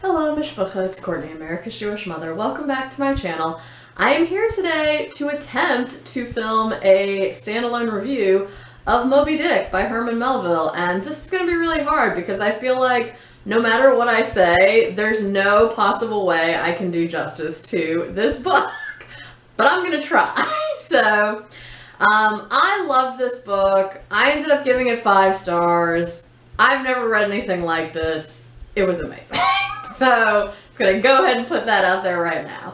Hello, Mishpacha, it's Courtney, America's Jewish mother. Welcome back to my channel. I am here today to attempt to film a standalone review of Moby-Dick by Herman Melville, and this is going to be really hard because I feel like no matter what I say, there's no possible way I can do justice to this book, but I'm going to try. So, I love this book. I ended up giving it 5 stars. I've never read anything like this. It was amazing. So, just going to go ahead and put that out there right now.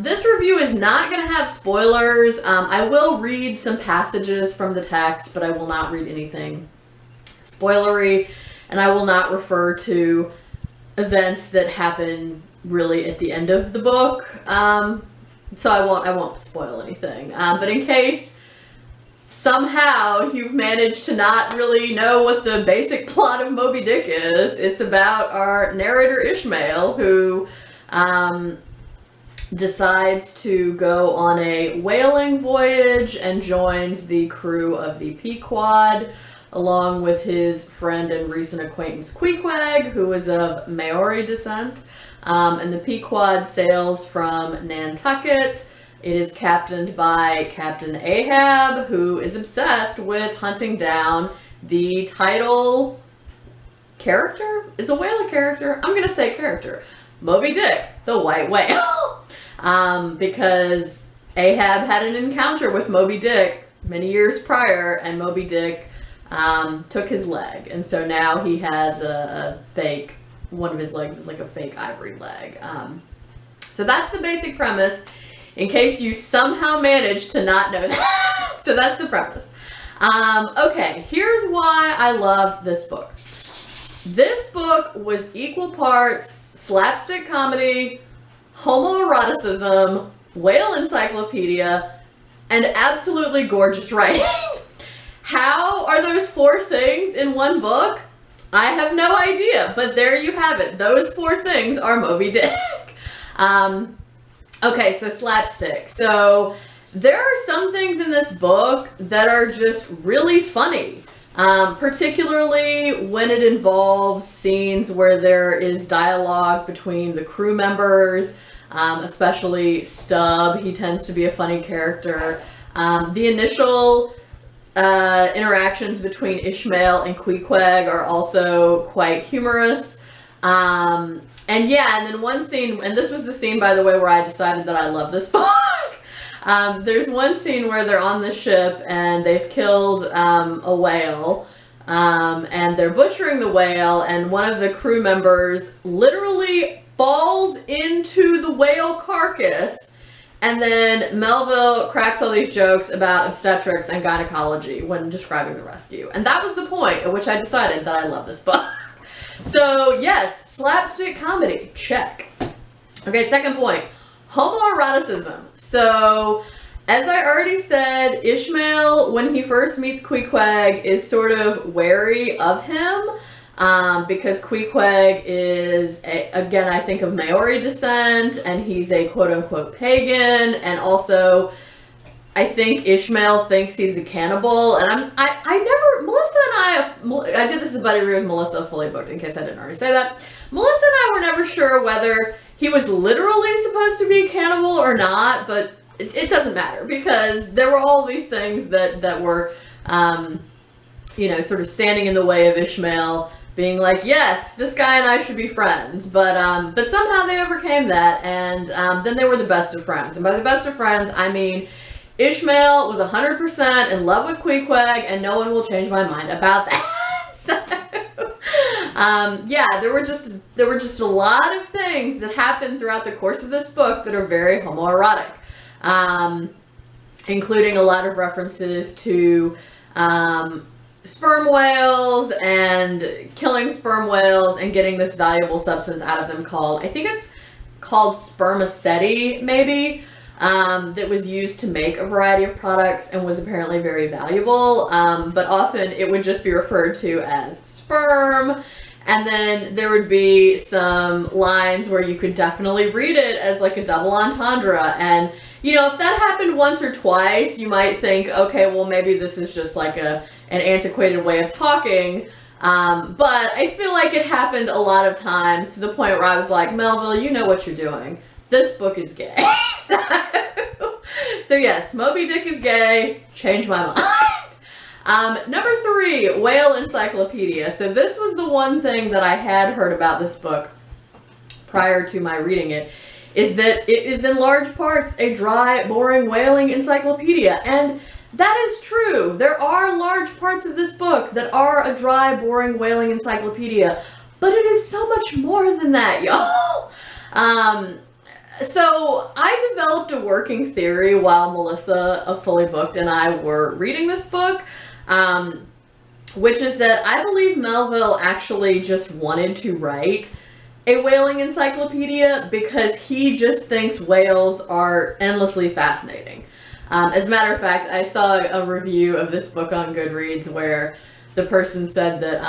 This review is not going to have spoilers. I will read some passages from the text, but I will not read anything spoilery, and I will not refer to events that happen really at the end of the book. So I won't spoil anything. But in case somehow you've managed to not really know what the basic plot of Moby-Dick is, it's about our narrator Ishmael, who decides to go on a whaling voyage and joins the crew of the Pequod, along with his friend and recent acquaintance Queequeg, who is of Maori descent. And the Pequod sails from Nantucket. It is captained by Captain Ahab, who is obsessed with hunting down the title character? Is a whale a character? I'm going to say character. Moby-Dick, the white whale. Because Ahab had an encounter with Moby-Dick many years prior, and Moby-Dick took his leg. And so now he has a fake, one of his legs is like a fake ivory leg. So that's the basic premise, in case you somehow managed to not know that. So that's the premise. Okay, here's why I love this book. This book was equal parts slapstick comedy, homoeroticism, whale encyclopedia, and absolutely gorgeous writing. How are those 4 things in one book? I have no idea, but there you have it. Those 4 things are Moby-Dick. Okay, so slapstick. So there are some things in this book that are just really funny, particularly when it involves scenes where there is dialogue between the crew members, especially Stubb. He tends to be a funny character. The initial interactions between Ishmael and Queequeg are also quite humorous. And yeah, and then one scene, and this was the scene, by the way, where I decided that I love this book. There's one scene where they're on the ship and they've killed a whale, and they're butchering the whale, and one of the crew members literally falls into the whale carcass, and then Melville cracks all these jokes about obstetrics and gynecology when describing the rescue. And that was the point at which I decided that I love this book. So yes, slapstick comedy, check. Okay, second point, homoeroticism. So as I already said, Ishmael, when he first meets Queequeg, is sort of wary of him, because Queequeg is, again, I think of Maori descent, and he's a quote-unquote pagan, and also I think Ishmael thinks he's a cannibal, and I did this buddy review with Melissa, fully booked, in case I didn't already say that. Melissa and I were never sure whether he was literally supposed to be a cannibal or not, but it doesn't matter, because there were all these things that were, sort of standing in the way of Ishmael being like, yes, this guy and I should be friends, but somehow they overcame that, and then they were the best of friends. And by the best of friends, I mean Ishmael was 100% in love with Queequeg, and no one will change my mind about that. So, yeah, there were just a lot of things that happened throughout the course of this book that are very homoerotic, including a lot of references to sperm whales and killing sperm whales and getting this valuable substance out of them I think it's called spermaceti, maybe. That was used to make a variety of products and was apparently very valuable, but often it would just be referred to as sperm, and then there would be some lines where you could definitely read it as like a double entendre, and if that happened once or twice, you might think, okay, well maybe this is just like an antiquated way of talking, But I feel like it happened a lot of times to the point where I was like, Melville, you know what you're doing. This book is gay. So yes, Moby-Dick is gay. Change my mind. Number 3, Whale Encyclopedia. So this was the one thing that I had heard about this book prior to my reading it, is that it is in large parts a dry, boring whaling encyclopedia. And that is true. There are large parts of this book that are a dry, boring whaling encyclopedia, but it is so much more than that, y'all. So I developed a working theory while Melissa of Fully Booked and I were reading this book, which is that I believe Melville actually just wanted to write a whaling encyclopedia because he just thinks whales are endlessly fascinating. As a matter of fact, I saw a review of this book on Goodreads where the person said that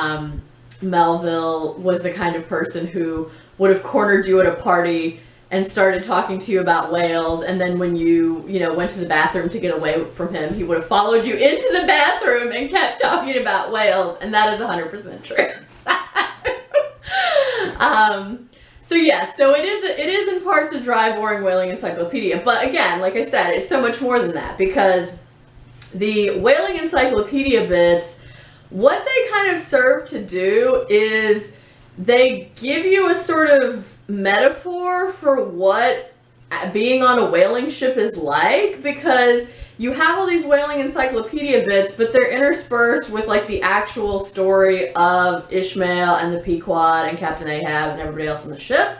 Melville was the kind of person who would have cornered you at a party and started talking to you about whales, and then when you went to the bathroom to get away from him, he would have followed you into the bathroom and kept talking about whales, and that is 100% true. So yeah, so it is in parts a dry, boring whaling encyclopedia, but again, like I said, it's so much more than that, because the whaling encyclopedia bits, what they kind of serve to do is they give you a sort of metaphor for what being on a whaling ship is like, because you have all these whaling encyclopedia bits, but they're interspersed with like the actual story of Ishmael and the Pequod and Captain Ahab and everybody else on the ship.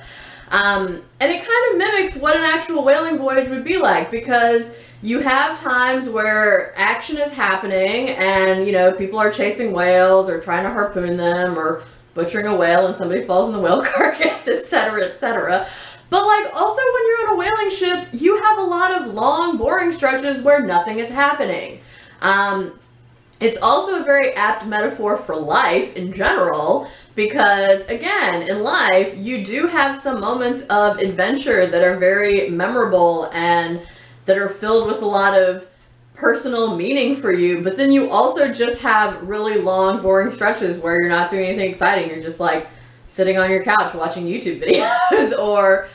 And it kind of mimics what an actual whaling voyage would be like, because you have times where action is happening and, people are chasing whales or trying to harpoon them or butchering a whale and somebody falls in the whale carcass, etc., etc. But like also when you're on a whaling ship, you have a lot of long, boring stretches where nothing is happening. It's also a very apt metaphor for life in general, because again, in life, you do have some moments of adventure that are very memorable and that are filled with a lot of personal meaning for you, but then you also just have really long, boring stretches where you're not doing anything exciting. You're just like sitting on your couch watching YouTube videos or,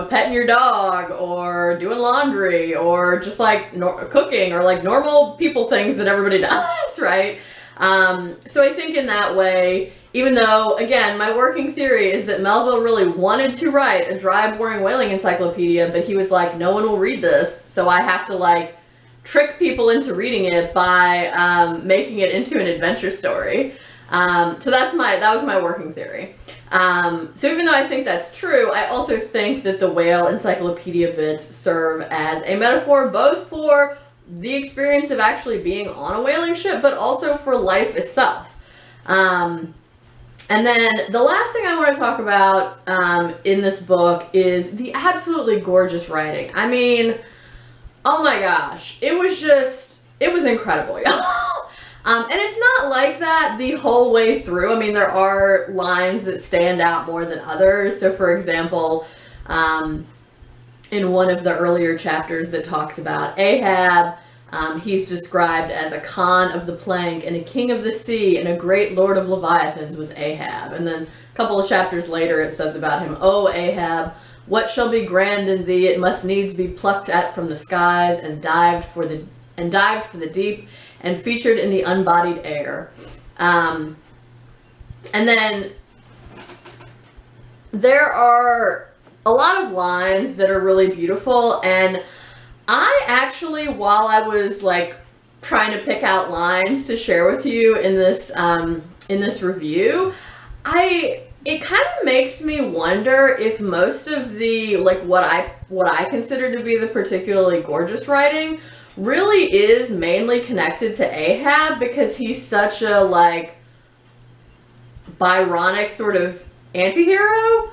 petting your dog or doing laundry or just like cooking or like normal people things that everybody does, right? So I think in that way, even though, again, my working theory is that Melville really wanted to write a dry, boring whaling encyclopedia, but he was like, no one will read this, so I have to like trick people into reading it by making it into an adventure story. So that was my working theory. So even though I think that's true, I also think that the whale encyclopedia bits serve as a metaphor both for the experience of actually being on a whaling ship, but also for life itself. And then the last thing I want to talk about in this book is the absolutely gorgeous writing. I mean, oh my gosh, it was incredible, y'all. And it's not like that the whole way through. I mean, there are lines that stand out more than others. So for example, in one of the earlier chapters that talks about Ahab, he's described as a Khan of the plank and a king of the sea and a great lord of Leviathans was Ahab. And then a couple of chapters later it says about him, "O Ahab, what shall be grand in thee? It must needs be plucked at from the skies and dived for the deep and featured in the unbodied air." And then there are a lot of lines that are really beautiful, and I actually, while I was like trying to pick out lines to share with you in this review, it kind of makes me wonder if most of the like what I consider to be the particularly gorgeous writing really is mainly connected to Ahab, because he's such a like Byronic sort of anti-hero.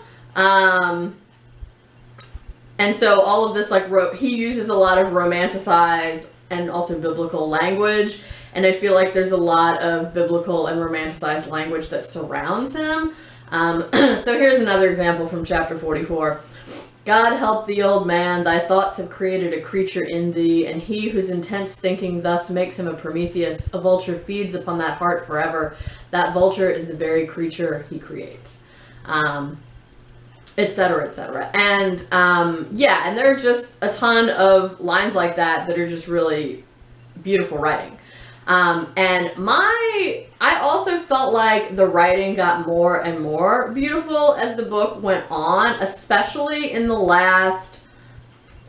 And so all of this like he uses a lot of romanticized and also biblical language, and I feel like there's a lot of biblical and romanticized language that surrounds him. So here's another example from chapter 44. God help the old man, thy thoughts have created a creature in thee, and he whose intense thinking thus makes him a Prometheus, a vulture feeds upon that heart forever. That vulture is the very creature he creates. Etc., etc. And yeah, and there are just a ton of lines like that that are just really beautiful writing. And I also felt like the writing got more and more beautiful as the book went on, especially in the last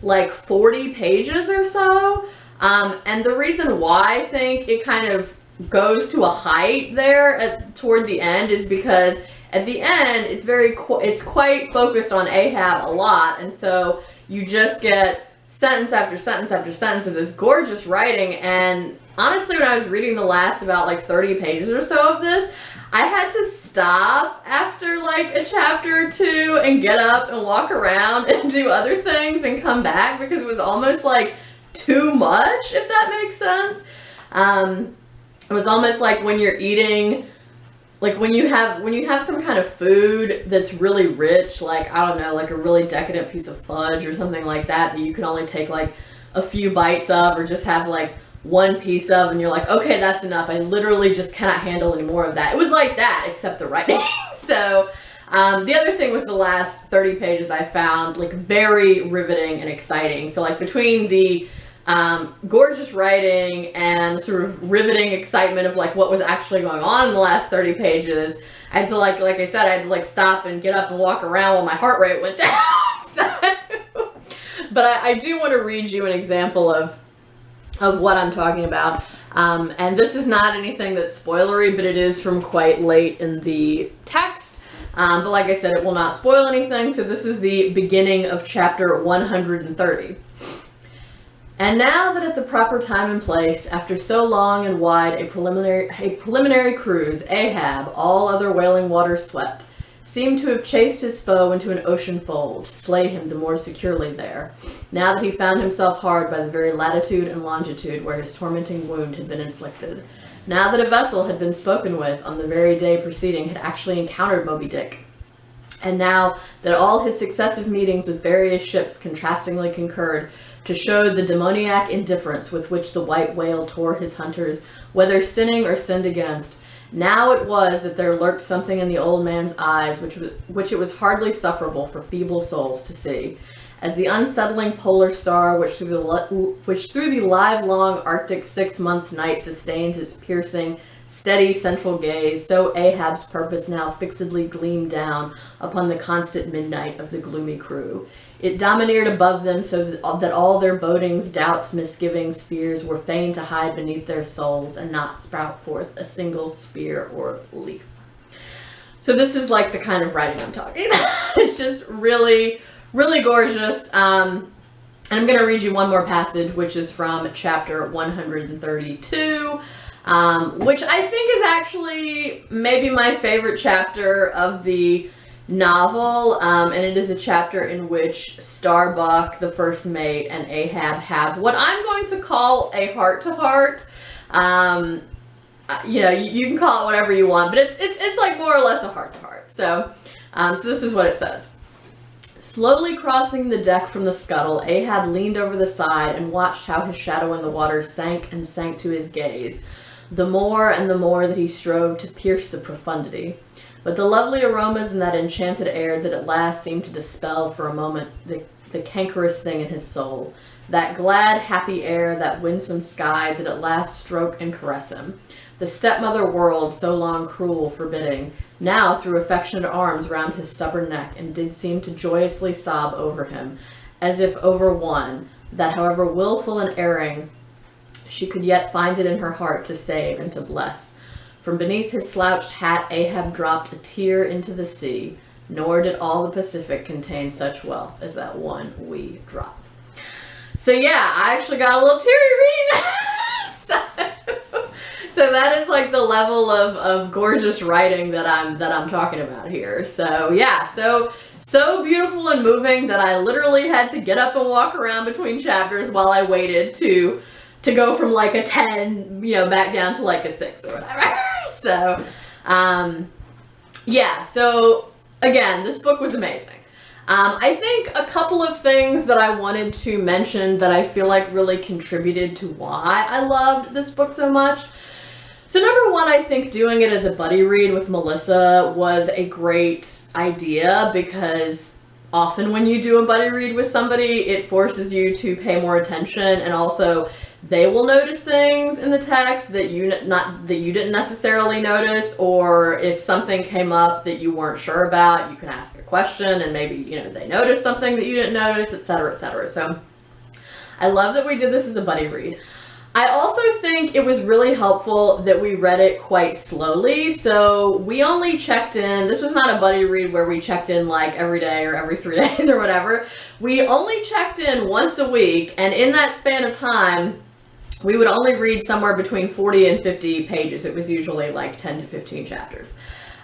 like 40 pages or so. And the reason why I think it kind of goes to a height there toward the end is because at the end it's quite focused on Ahab a lot, and so you just get sentence after sentence after sentence of this gorgeous writing. And honestly, when I was reading the last about like 30 pages or so of this, I had to stop after like a chapter or two and get up and walk around and do other things and come back because it was almost like too much, if that makes sense. It was almost like when you're eating, like when you have some kind of food that's really rich, like, I don't know, like a really decadent piece of fudge or something like that you can only take like a few bites of, or just have like one piece of, and you're like, okay, that's enough. I literally just cannot handle any more of that. It was like that, except the writing. So the other thing was the last 30 pages I found like very riveting and exciting. So like between the gorgeous writing and sort of riveting excitement of like what was actually going on in the last 30 pages, I had to like I said, I had to like stop and get up and walk around while my heart rate went down. But I do want to read you an example of what I'm talking about. And this is not anything that's spoilery, but it is from quite late in the text. But like I said, it will not spoil anything. So this is the beginning of chapter 130. And now that at the proper time and place, after so long and wide a preliminary cruise, Ahab, all other wailing waters swept, seemed to have chased his foe into an ocean fold, slay him the more securely there, now that he found himself hard by the very latitude and longitude where his tormenting wound had been inflicted, now that a vessel had been spoken with on the very day preceding had actually encountered Moby-Dick, and now that all his successive meetings with various ships contrastingly concurred to show the demoniac indifference with which the white whale tore his hunters, whether sinning or sinned against, now it was that there lurked something in the old man's eyes which it was hardly sufferable for feeble souls to see, as the unsettling polar star which through the livelong Arctic 6 months' night sustains its piercing, steady central gaze, so Ahab's purpose now fixedly gleamed down upon the constant midnight of the gloomy crew. It domineered above them so that all their bodings, doubts, misgivings, fears were fain to hide beneath their souls and not sprout forth a single spear or leaf. So this is like the kind of writing I'm talking about. It's just really, really gorgeous. And I'm going to read you one more passage, which is from chapter 132, which I think is actually maybe my favorite chapter of the novel, and it is a chapter in which Starbuck, the first mate, and Ahab have what I'm going to call a heart-to-heart. You know, you can call it whatever you want, but it's like more or less a heart-to-heart. So this is what it says. Slowly crossing the deck from the scuttle, Ahab leaned over the side and watched how his shadow in the water sank and sank to his gaze, the more and the more that he strove to pierce the profundity. But the lovely aromas in that enchanted air did at last seem to dispel for a moment the cankerous thing in his soul. That glad, happy air, that winsome sky did at last stroke and caress him. The stepmother world, so long cruel, forbidding, now threw affectionate arms round his stubborn neck and did seem to joyously sob over him, as if over one, that however willful and erring, she could yet find it in her heart to save and to bless. From beneath his slouched hat, Ahab dropped a tear into the sea, nor did all the Pacific contain such wealth as that one wee drop. So yeah, I actually got a little teary reading that. So that is like the level of gorgeous writing that I'm talking about here. So yeah, so beautiful and moving that I literally had to get up and walk around between chapters while I waited to go from like a 10, you know, back down to like a 6 or whatever. So, yeah, so again, this book was amazing. I think a couple of things that I wanted to mention that I feel like really contributed to why I loved this book so much. So number one, I think doing it as a buddy read with Melissa was a great idea, because often when you do a buddy read with somebody, it forces you to pay more attention, and also they will notice things in the text that you didn't necessarily notice, or if something came up that you weren't sure about, you can ask a question and maybe, you know, they noticed something that you didn't notice, etc., etc. So I love that we did this as a buddy read. I also think it was really helpful that we read it quite slowly. So we only checked in, this was not a buddy read where we checked in like every day or every 3 days or whatever. We only checked in once a week, and in that span of time, we would only read somewhere between 40 and 50 pages. It was usually like 10 to 15 chapters.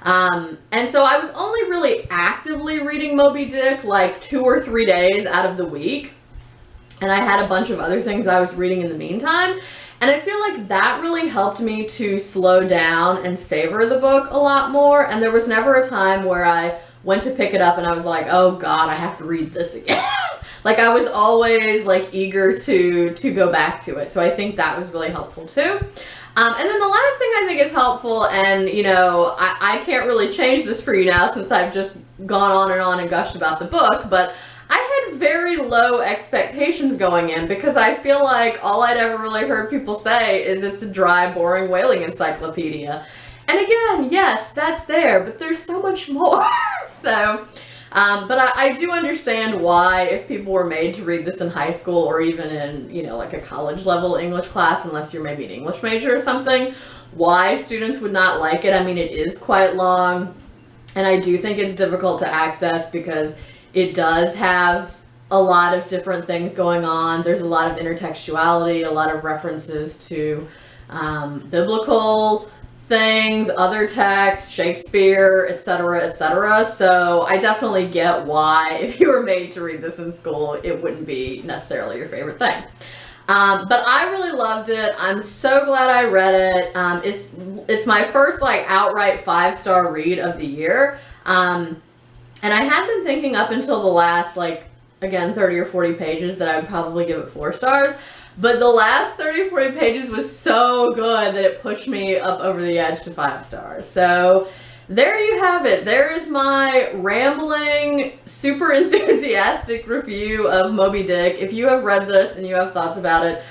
And so I was only really actively reading Moby-Dick like 2 or 3 days out of the week. And I had a bunch of other things I was reading in the meantime. And I feel like that really helped me to slow down and savor the book a lot more. And there was never a time where I went to pick it up and I was like, oh God, I have to read this again. Like, I was always like eager to go back to it. So I think that was really helpful too. And then the last thing I think is helpful, and you know, I can't really change this for you now since I've just gone on and gushed about the book, but I had very low expectations going in, because I feel like all I'd ever really heard people say is it's a dry, boring whaling encyclopedia. And again, yes, that's there, but there's so much more. So, but I do understand why, if people were made to read this in high school or even in, you know, like a college level English class, unless you're maybe an English major or something, why students would not like it. I mean, it is quite long, and I do think it's difficult to access because it does have a lot of different things going on. There's a lot of intertextuality, a lot of references to biblical things, other texts, Shakespeare, etc., etc. So I definitely get why, if you were made to read this in school, it wouldn't be necessarily your favorite thing. But I really loved it. I'm so glad I read it. It's my first like outright 5-star read of the year. And I had been thinking up until the last, like, again, 30 or 40 pages that I would probably give it 4 stars. But the last 30 or 40 pages was so good that it pushed me up over the edge to 5 stars. So there you have it. There is my rambling, super enthusiastic review of Moby-Dick. If you have read this and you have thoughts about it,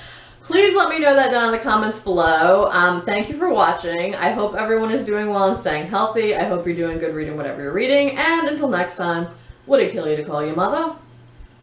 please let me know that down in the comments below. Thank you for watching. I hope everyone is doing well and staying healthy. I hope you're doing good reading whatever you're reading. And until next time, would it kill you to call you mother?